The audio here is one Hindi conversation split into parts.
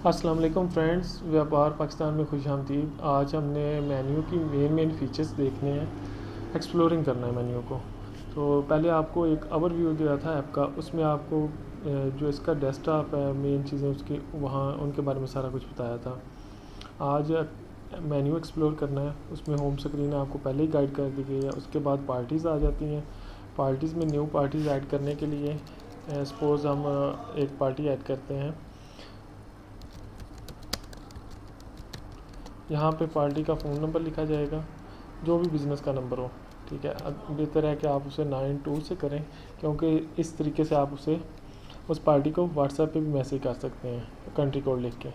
अस्सलाम वालेकुम फ्रेंड्स, व्यापार पाकिस्तान में खुशामदीद। आज हमने मेन्यू की मेन फीचर्स देखने हैं, एक्सप्लोरिंग करना है मेन्यू को। तो पहले आपको एक ओवरव्यू दिया था ऐप का, उसमें आपको जो इसका डेस्कटॉप है, मेन चीज़ें उसकी वहाँ उनके बारे में सारा कुछ बताया था। आज मेन्यू एक्सप्लोर करना है, उसमें होम स्क्रीन आपको पहले ही गाइड कर दी गई है। उसके बाद पार्टीज़ आ जाती हैं। पार्टीज़ में न्यू पार्टीज़ ऐड करने के लिए सपोज़ हम एक पार्टी ऐड करते हैं। यहाँ पे पार्टी का फ़ोन नंबर लिखा जाएगा, जो भी बिज़नेस का नंबर हो। ठीक है, अब बेहतर है कि आप उसे 92 से करें, क्योंकि इस तरीके से आप उसे उस पार्टी को व्हाट्सएप पे भी मैसेज कर सकते हैं कंट्री कोड लिख के।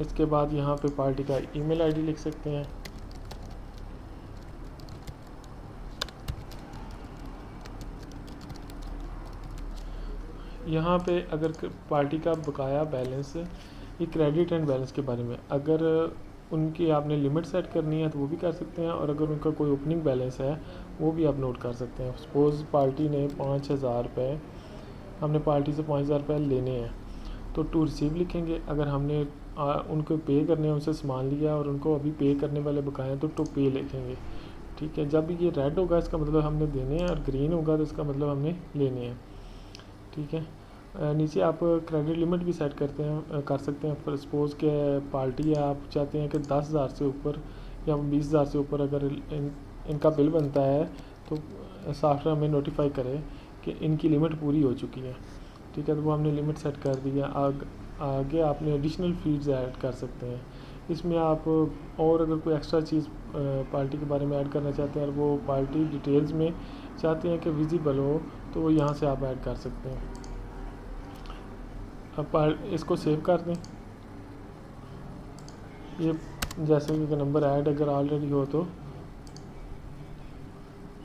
इसके बाद यहाँ पे पार्टी का ईमेल आईडी लिख सकते हैं। यहाँ पे अगर पार्टी का बकाया बैलेंस, ये क्रेडिट एंड बैलेंस के बारे में, अगर उनकी आपने लिमिट सेट करनी है तो वो भी कर सकते हैं, और अगर उनका कोई ओपनिंग बैलेंस है वो भी आप नोट कर सकते हैं। सपोज़ पार्टी ने 5,000 रुपये, हमने पार्टी से 5,000 रुपये लेने हैं, तो टू रिसीव लिखेंगे। अगर हमने उनको पे करने हैं, उनसे सामान लिया और उनको अभी पे करने वाले बकाए हैं, तो टू पे लिखेंगे। ठीक है, जब ये रेड होगा इसका मतलब हमने देने हैं, और ग्रीन होगा तो इसका मतलब हमने लेने हैं। ठीक है, नीचे आप क्रेडिट लिमिट भी सेट कर सकते हैं। फॉर सपोज़ के पार्टी है, आप चाहते हैं कि 10,000 से ऊपर या 20,000 से ऊपर अगर इनका बिल बनता है, तो सॉफ्टवेयर हमें नोटिफाई करे कि इनकी लिमिट पूरी हो चुकी है। ठीक है, तो वो हमने लिमिट सेट कर दी है। आगे आपने एडिशनल फीड्स ऐड कर सकते हैं। इसमें आप और अगर कोई एक्स्ट्रा चीज़ पार्टी के बारे में ऐड करना चाहते हैं और वो पार्टी डिटेल्स में चाहते हैं कि विजिबल हो, तो वो यहाँ से आप ऐड कर सकते हैं। अब इसको सेव कर दें। ये जैसे कि नंबर ऐड अगर ऑलरेडी हो तो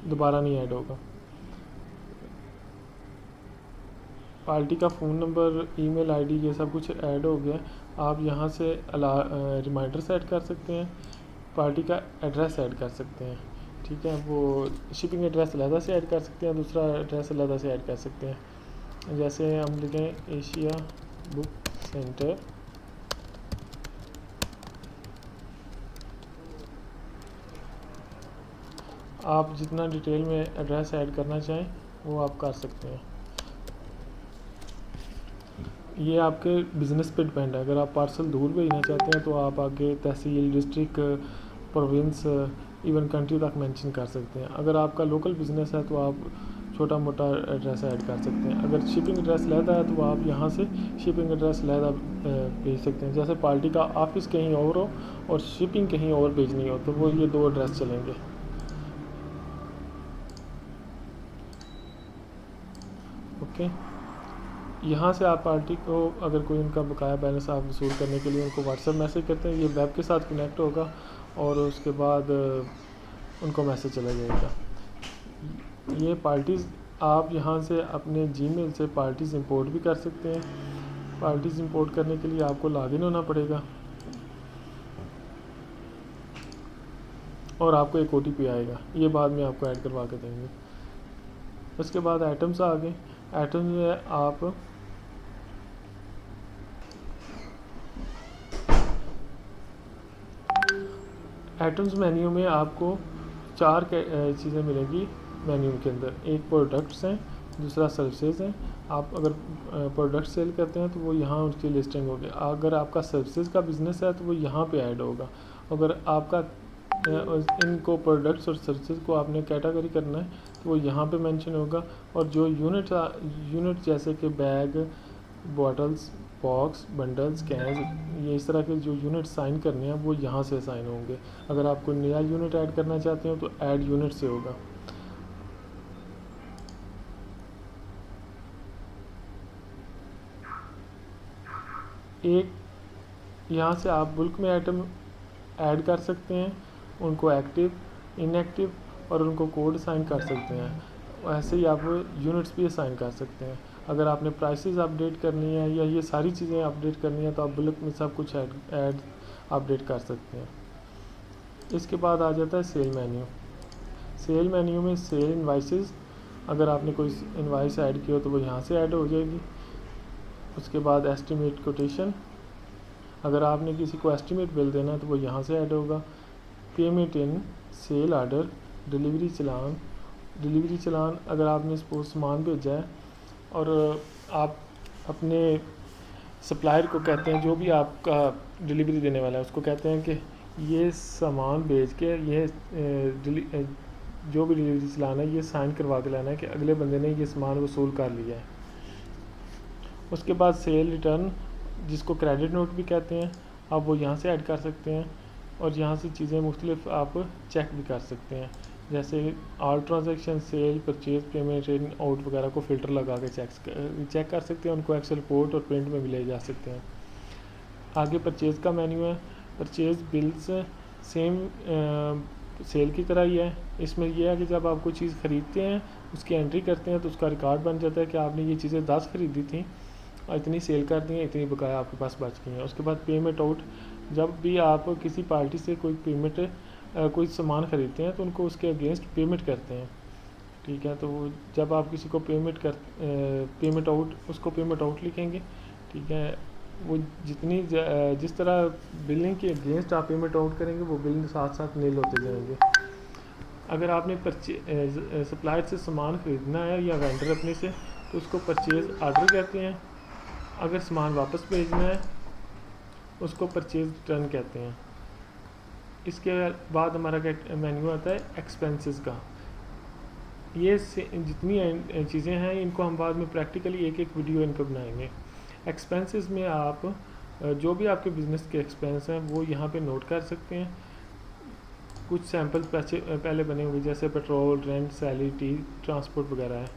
दोबारा नहीं ऐड होगा। पार्टी का फ़ोन नंबर, ईमेल आईडी, ये सब कुछ ऐड हो गया। आप यहाँ से रिमाइंडर सेट कर सकते हैं, पार्टी का एड्रेस ऐड कर सकते हैं। ठीक है, वो शिपिंग एड्रेस अलहदा से ऐड कर सकते हैं, दूसरा एड्रेस अलहदा से ऐड कर सकते हैं। जैसे हम लिखें एशिया बुक सेंटर, आप जितना डिटेल में एड्रेस ऐड करना चाहें वो आप कर सकते हैं। ये आपके बिज़नेस पे डिपेंड है। अगर आप पार्सल दूर भेजना चाहते हैं तो आप आगे तहसील, डिस्ट्रिक्ट, प्रोविंस, इवन कंट्री तक मेंशन कर सकते हैं। अगर आपका लोकल बिज़नेस है तो आप छोटा मोटा एड्रेस ऐड कर सकते हैं। अगर शिपिंग एड्रेस लहदा है तो आप यहाँ से शिपिंग एड्रेस लहदा भेज सकते हैं। जैसे पार्टी का ऑफिस कहीं और हो और शिपिंग कहीं और भेजनी हो, तो वो ये दो एड्रेस चलेंगे। ओके, यहाँ से आप पार्टी को अगर कोई उनका बकाया बैलेंस आप वसूल करने के लिए उनको व्हाट्सएप मैसेज करते हैं, ये वेब के साथ कनेक्ट होगा और उसके बाद उनको मैसेज चला जाएगा। ये पार्टीज़ आप यहाँ से अपने जीमेल से पार्टीज़ इंपोर्ट भी कर सकते हैं। पार्टीज़ इंपोर्ट करने के लिए आपको लॉगिन होना पड़ेगा और आपको एक OTP आएगा, ये बाद में आपको ऐड करवा के देंगे। उसके बाद आइटम्स आ गए। आइटम्स में आप आइटम्स मेन्यू में आपको 4 चीज़ें मिलेंगी मेन्यू के अंदर। एक प्रोडक्ट्स हैं, दूसरा सर्विसेज हैं। आप अगर प्रोडक्ट सेल करते हैं तो वो यहाँ उसकी लिस्टिंग होगी। अगर आपका सर्विसेज का बिज़नेस है तो वो यहाँ पे ऐड होगा। अगर आपका इनको प्रोडक्ट्स और सर्विसेज को आपने कैटेगरी करना है तो वो यहाँ पे मेंशन होगा। और जो यूनिट जैसे कि bag, bottles, box, bundles, cans, ये इस तरह के जो यूनिट साइन करने हैं वो यहाँ से साइन होंगे। अगर आप कोई नया यूनिट ऐड करना चाहते हो तो ऐड यूनिट से होगा। एक यहाँ से आप बुल्क में आइटम ऐड कर सकते हैं, उनको एक्टिव, इनएक्टिव और उनको कोड साइन कर सकते हैं। ऐसे ही आप यूनिट्स भी असाइन कर सकते हैं। अगर आपने प्राइसेस अपडेट करनी है या ये सारी चीज़ें अपडेट करनी है तो आप बुल्क में सब कुछ ऐड अपडेट कर सकते हैं। इसके बाद आ जाता है सेल मेन्यू। सेल मेन्यू में सेल इनवाइसेस, अगर आपने कोई इनवाइस ऐड की हो तो वो यहाँ से ऐड हो जाएगी। उसके बाद एस्टिमेट कोटेशन, अगर आपने किसी को एस्टिमेट बिल देना तो वो यहाँ से ऐड होगा। Payment in sale order, delivery challan अगर आपने सपोज सामान भेजा है और आप अपने सप्लायर को कहते हैं, जो भी आपका डिलीवरी देने वाला है उसको कहते हैं कि ये सामान भेज के ये जो भी डिलीवरी चलाना है ये साइन करवा के लाना है कि अगले बंदे ने ये सामान वसूल कर लिया है। उसके बाद सेल रिटर्न, जिसको क्रेडिट नोट भी कहते हैं, आप वो यहाँ से ऐड कर सकते हैं और यहाँ से चीज़ें मुख्तलिफ आप चेक भी कर सकते हैं, जैसे all transaction, sale, purchase, payment in out वगैरह को फ़िल्टर लगा के चेक कर सकते हैं, उनको एक्सेल रिपोर्ट और प्रिंट में भी ले जा सकते हैं। आगे परचेज़ का मेन्यू है। परचेज़ बिल्स सेम सेल की तरह ही है। इसमें यह है कि जब आप कोई चीज़ ख़रीदते हैं उसकी एंट्री करते हैं तो उसका रिकॉर्ड बन जाता है कि आपने ये चीज़ें 10 ख़रीदी थी और इतनी सेल कर दी हैं, इतनी बकाया आपके पास बच गई हैं। उसके बाद पेमेंट आउट, जब भी आप किसी पार्टी से कोई कोई सामान ख़रीदते हैं तो उनको उसके अगेंस्ट पेमेंट करते हैं, ठीक है। तो जब आप किसी को पेमेंट आउट, उसको पेमेंट आउट लिखेंगे, ठीक है। वो जिस तरह बिलिंग के अगेंस्ट आप पेमेंट आउट करेंगे वो बिलिंग साथ साथ नील होते जाएंगे। अगर आपने सप्लायर से सामान ख़रीदना है या वेंडर अपने से, तो उसको परचेज़ आर्डर कहते हैं। अगर सामान वापस भेजना है उसको परचेज़ रिटर्न कहते हैं। इसके बाद हमारा मेन्यू आता है एक्सपेंसेस का। ये जितनी चीज़ें हैं इनको हम बाद में प्रैक्टिकली एक एक वीडियो इनको बनाएंगे। एक्सपेंसेस में आप जो भी आपके बिज़नेस के एक्सपेंस हैं वो यहाँ पे नोट कर सकते हैं। कुछ सैम्पल पहले बने हुए जैसे पेट्रोल, रेंट, सैलरी, ट्रांसपोर्ट वगैरह है,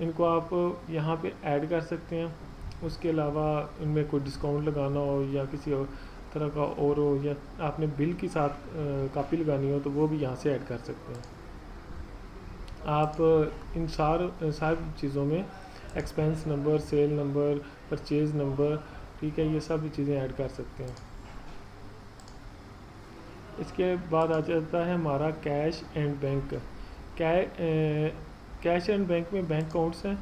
इनको आप यहाँ पे ऐड कर सकते हैं। उसके अलावा इनमें कोई डिस्काउंट लगाना हो या किसी और तरह का और हो, या आपने बिल के साथ कॉपी लगानी हो तो वो भी यहाँ से ऐड कर सकते हैं। आप इन सारी चीज़ों में expense number, sale number, purchase number, ठीक है, ये सब चीज़ें ऐड कर सकते हैं। इसके बाद आ जाता है हमारा cash and bank. Cash and bank में बैंक अकाउंट्स हैं,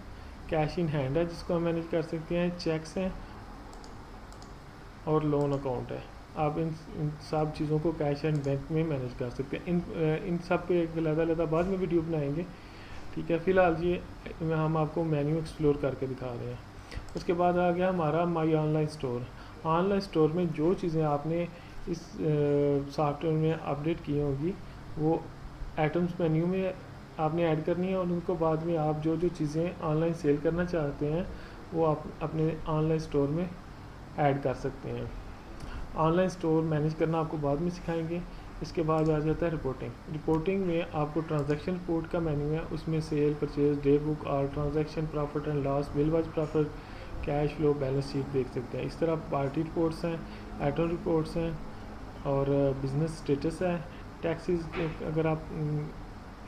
कैश इन हैंड है जिसको हम मैनेज कर सकते हैं, चेक्स हैं और लोन अकाउंट है। आप इन सब चीज़ों को कैश एंड बैंक में मैनेज कर सकते हैं। इन सब पे एक अलग बाद में वीडियो बनाएंगे, ठीक है। फ़िलहाल ये हम आपको मेन्यू एक्सप्लोर करके दिखा रहे हैं। उसके बाद आ गया हमारा my online store. Online store में जो चीज़ें आपने इस सॉफ्टवेयर में अपडेट की होंगी वो आइटम्स मेन्यू में आपने ऐड करनी है, और उनको बाद में आप जो चीज़ें ऑनलाइन सेल करना चाहते हैं वो आप अपने ऑनलाइन स्टोर में ऐड कर सकते हैं। ऑनलाइन स्टोर मैनेज करना आपको बाद में सिखाएंगे। इसके बाद आ जाता है रिपोर्टिंग में आपको ट्रांजैक्शन रिपोर्ट का मेन्यू है, उसमें सेल, परचेज, डे बुक, और transaction, profit and loss, bill wise profit, cash flow, balance sheet देख सकते हैं। इस तरह पार्टी रिपोर्ट्स हैं, आइटम रिपोर्ट्स हैं और बिज़नेस स्टेटस है। टैक्सेस अगर आप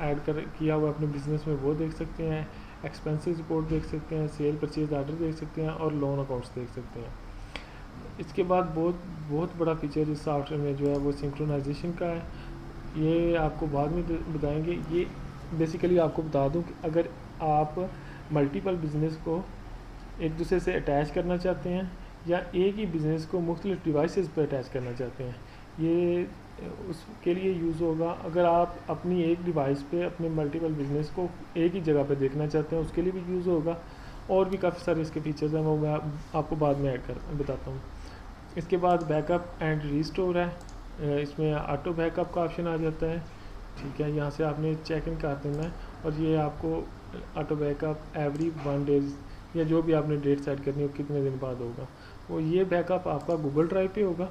ऐड किया हुआ अपने बिज़नेस में वो देख सकते हैं। एक्सपेंसेस रिपोर्ट देख सकते हैं, सेल परचेज आर्डर देख सकते हैं और लोन अकाउंट्स देख सकते हैं। इसके बाद बहुत बड़ा फीचर इस सॉफ्टवेयर में जो है वो सिंक्रोनाइजेशन का है। ये आपको बाद में बताएंगे। ये बेसिकली आपको बता दूं कि अगर आप मल्टीपल बिज़नेस को एक दूसरे से अटैच करना चाहते हैं या एक ही बिज़नेस को मुख्तलिफ डिवाइसेस पर अटैच करना चाहते हैं, ये उसके लिए यूज़ होगा। अगर आप अपनी एक डिवाइस पे अपने मल्टीपल बिज़नेस को एक ही जगह पे देखना चाहते हैं उसके लिए भी यूज़ होगा। और भी काफ़ी सारे इसके फीचर्स हैं, वो मैं आपको बाद में ऐड कर बताता हूँ। इसके बाद बैकअप एंड रीस्टोर है। इसमें ऑटो बैकअप का ऑप्शन आ जाता है, ठीक है। यहाँ से आपने चेक इन कर देना है और ये आपको ऑटो बैकअप एवरी 1 डेज़ या जो भी आपने डेट सेट करनी हो कितने दिन बाद होगा, वो ये बैकअप आपका गूगल ड्राइव पे होगा।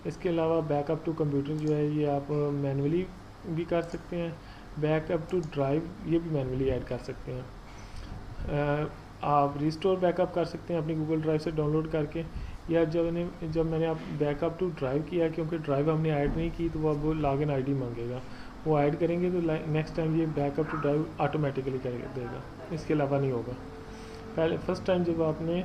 इसके अलावा बैकअप टू कंप्यूटर जो है ये आप मैनुअली भी कर सकते हैं। बैकअप टू ड्राइव ये भी मैनुअली ऐड कर सकते हैं। आप रिस्टोर बैकअप कर सकते हैं अपनी गूगल ड्राइव से डाउनलोड करके, या जब मैंने आप बैकअप टू ड्राइव किया, क्योंकि ड्राइव हमने ऐड नहीं की तो वो अब लॉगिन आईडी मांगेगा, वो ऐड करेंगे तो नेक्स्ट टाइम ये बैकअप टू ड्राइव ऑटोमेटिकली कर देगा, इसके अलावा नहीं होगा। पहले फर्स्ट टाइम जब आपने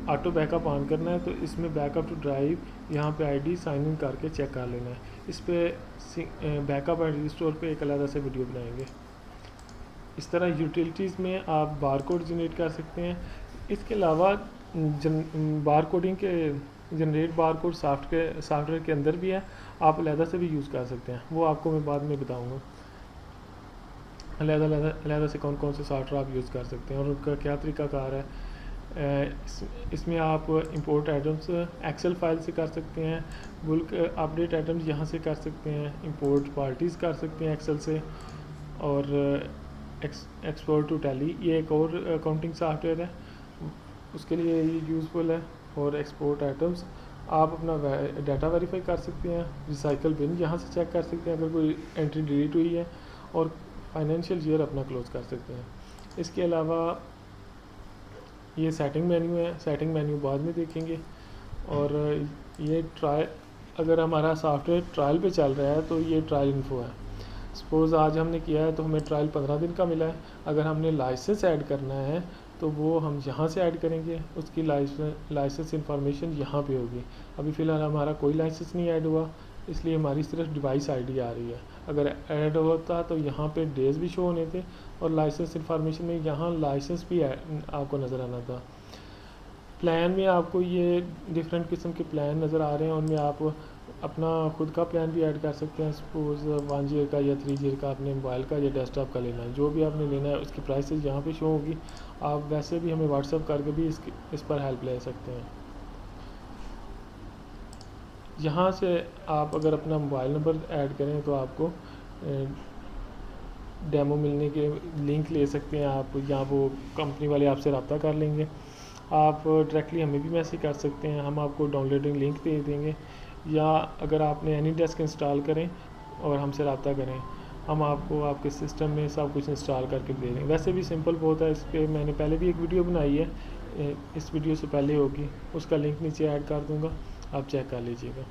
ऑटो बैकअप ऑन करना है तो इसमें बैकअप टू ड्राइव यहाँ पे आईडी साइन इन करके चेक कर लेना है। इस पर बैकअप एंड रिस्टोर पे एक अलग से वीडियो बनाएंगे। इस तरह यूटिलिटीज़ में आप बारकोड जनरेट कर सकते हैं। इसके अलावा बार कोडिंग के जनरेट बार कोड सॉफ्टवेयर के अंदर भी है, आप अलहदा से भी यूज़ कर सकते हैं, वो आपको मैं बाद में बताऊँगा अलहदा से कौन कौन से सॉफ्टवेयर आप यूज़ कर सकते हैं और उनका क्या तरीक़ाकार है। इसमें आप इंपोर्ट आइटम्स एक्सेल फाइल से कर सकते हैं, बुल्क अपडेट आइटम्स यहाँ से कर सकते हैं, इंपोर्ट पार्टीज़ कर सकते हैं एक्सेल से, और एक्सपोर्ट टू टैली ये एक और अकाउंटिंग सॉफ्टवेयर है, उसके लिए ये यूज़फुल है। और एक्सपोर्ट आइटम्स आप अपना डाटा वेरीफाई कर सकते हैं, रिसाइकल बिन यहाँ से चेक कर सकते हैं अगर कोई एंट्री डिलीट हुई है, और फाइनेंशियल ईयर अपना क्लोज कर सकते हैं। इसके अलावा ये सेटिंग मेन्यू है, सेटिंग मेन्यू बाद में देखेंगे। और ये ट्रायल, अगर हमारा सॉफ्टवेयर ट्रायल पे चल रहा है तो ये ट्रायल इन्फो है। सपोज़ आज हमने किया है तो हमें ट्रायल 15 दिन का मिला है, अगर हमने लाइसेंस ऐड करना है तो वो हम यहाँ से ऐड करेंगे, उसकी लाइसेंस इंफॉर्मेशन यहाँ पे होगी। अभी फ़िलहाल हमारा कोई लाइसेंस नहीं ऐड हुआ, इसलिए हमारी सिर्फ डिवाइस आईडी आ रही है। अगर ऐड होता तो यहाँ पे डेज भी शो होने थे और लाइसेंस इंफॉर्मेशन में यहाँ लाइसेंस भी आपको नज़र आना था। प्लान में आपको ये डिफरेंट किस्म के प्लान नज़र आ रहे हैं, उनमें आप अपना खुद का प्लान भी ऐड कर सकते हैं। सपोज़ 1 ईयर का या 3 ईयर का आपने मोबाइल का या डेस्कटॉप का लेना है, जो भी आपने लेना है उसकी प्राइसेस यहाँ पे शो होगी। आप वैसे भी हमें व्हाट्सएप करके भी इस पर हेल्प ले सकते हैं। यहाँ से आप अगर अपना मोबाइल नंबर ऐड करें तो आपको डेमो मिलने के लिंक ले सकते हैं आप, या वो कंपनी वाले आपसे रब्ता कर लेंगे। आप डायरेक्टली हमें भी मैसेज कर सकते हैं, हम आपको डाउनलोडिंग लिंक दे देंगे, या अगर आपने एनीडेस्क इंस्टॉल करें और हमसे रब्ता करें, हम आपको आपके सिस्टम में सब कुछ इंस्टॉल करके दे देंगे। वैसे भी सिंपल बहुत है, इस पर मैंने पहले भी एक वीडियो बनाई है, इस वीडियो से पहले होगी, उसका लिंक नीचे ऐड कर दूँगा, आप चेक कर लीजिएगा।